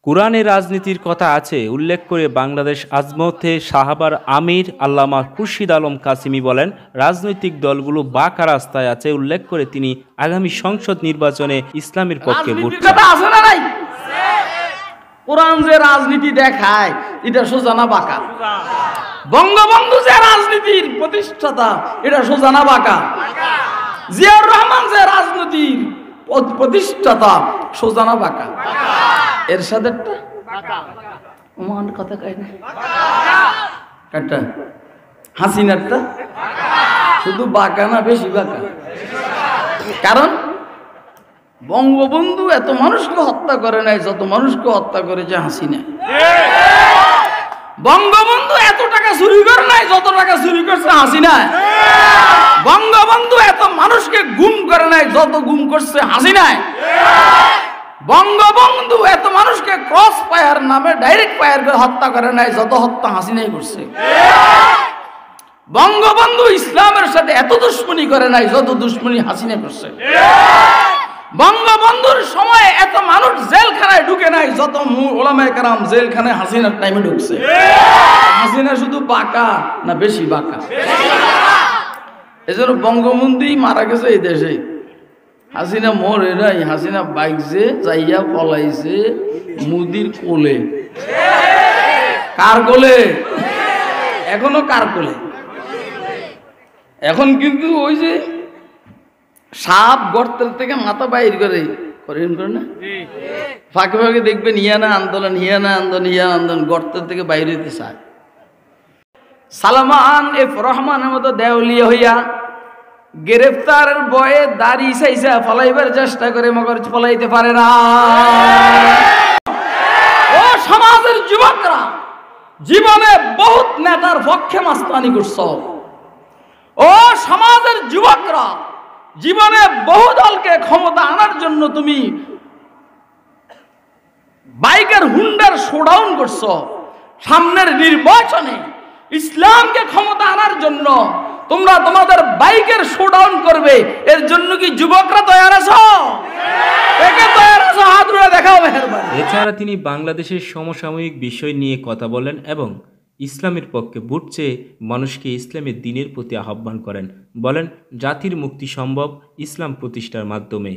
কুরআনে রাজনীতির কথা আছে উল্লেখ করে বাংলাদেশ আজমতে সাহাবার আমির আল্লামা খুরশিদ আলম কাসিমি বলেন, রাজনৈতিক দলগুলো বাঁকা রাস্তায় আছে উল্লেখ করে তিনি আগামী সংসদ নির্বাচনে ইসলামের পক্ষে ভোট চান। কোরআন যে রাজনীতি দেখায় এটা সোজা না বাঁকা? বঙ্গবন্ধু যে রাজনীতির প্রতিষ্ঠাতা এটা সোজা না বাঁকা? জিয়াউর রহমান যে রাজনীতির প্রতিষ্ঠাতা সোজা না বাঁকা? এর সাথে কথা কয় না কাটা হাসিনারটা শুধু বাঁকা না বেশি বাঁকা? কারণ বঙ্গবন্ধু এত মানুষকে হত্যা করে নাই যত মানুষকে হত্যা করেছে হাসিনা। বঙ্গবন্ধু এত টাকা চুরি করে নাই যত টাকা চুরি করছে হাসিনা। বঙ্গবন্ধু এত মানুষকে গুম করে নাই যত গুম করছে হাসিনা। বঙ্গবন্ধু এত মানুষকে ক্রস ফায়ার নামে ডাইরেক্ট ফায়ার করে হত্যা করে নাই যত হত্যা হাসিনাই করছে। বঙ্গবন্ধু ইসলামের সাথে এত দুশ্মনী করে নাই যত দুশ্মনী হাসিনা করছে। বঙ্গবন্ধুর সময় এত মানুষ জেলখানায় ঢুকে নাই যত ওলামায়ে কেরাম জেলখানায় হাসিনার টাইমে ঢুকছে। হাসিনা শুধু বাঁকা না বেশি বাঁকা? এজন্য বঙ্গবন্ধুই মারা গেছে এই দেশে। হাসিনা মরে নাই, হাসিনা বাইকছে যাইয়া পলাইছে মুদির কোলে। কার কোলে? এখনো কার কোলে? এখন কিন্তু ওই যে সাপ গর্তের থেকে মাথা বাইর করে না ফাঁকে ফাঁকে দেখবেন হিয়ানা আন্দোলন গর্তের থেকে বাইর হইতে চায়। সালমান এফ রহমানের মতো দেউলিয়া হইয়া গ্রেফতারের বয়ে দাড়ি চাইছা ফলাইবার চেষ্টা করে মগর ফলাইতে পারে না। ও সমাজের যুবকরা, জীবনে বহুত নেতার পক্ষে মাস্তানি করছ। ও সমাজের যুবকরা, জীবনে বহু দলকে ক্ষমতা আনার জন্য তুমি বাইকের হুন্ডার শোডাউন করছ। সামনের নির্বাচনে ইসলামকে ক্ষমতা আনার জন্য তোমরা তোমাদের বাইকের শোডাউন করবে। এর জন্য কি যুবকরা তৈরি আছো? হাত ধরে দেখাও মেহেরবানি। এছাড়া তিনি বাংলাদেশের সমসাময়িক বিষয় নিয়ে কথা বলেন এবং ইসলামের পক্ষে ভোট চেয়ে মানুষকে ইসলামের দ্বীনের প্রতি আহ্বান করেন। বলেন, জাতির মুক্তি সম্ভব ইসলাম প্রতিষ্ঠার মাধ্যমে।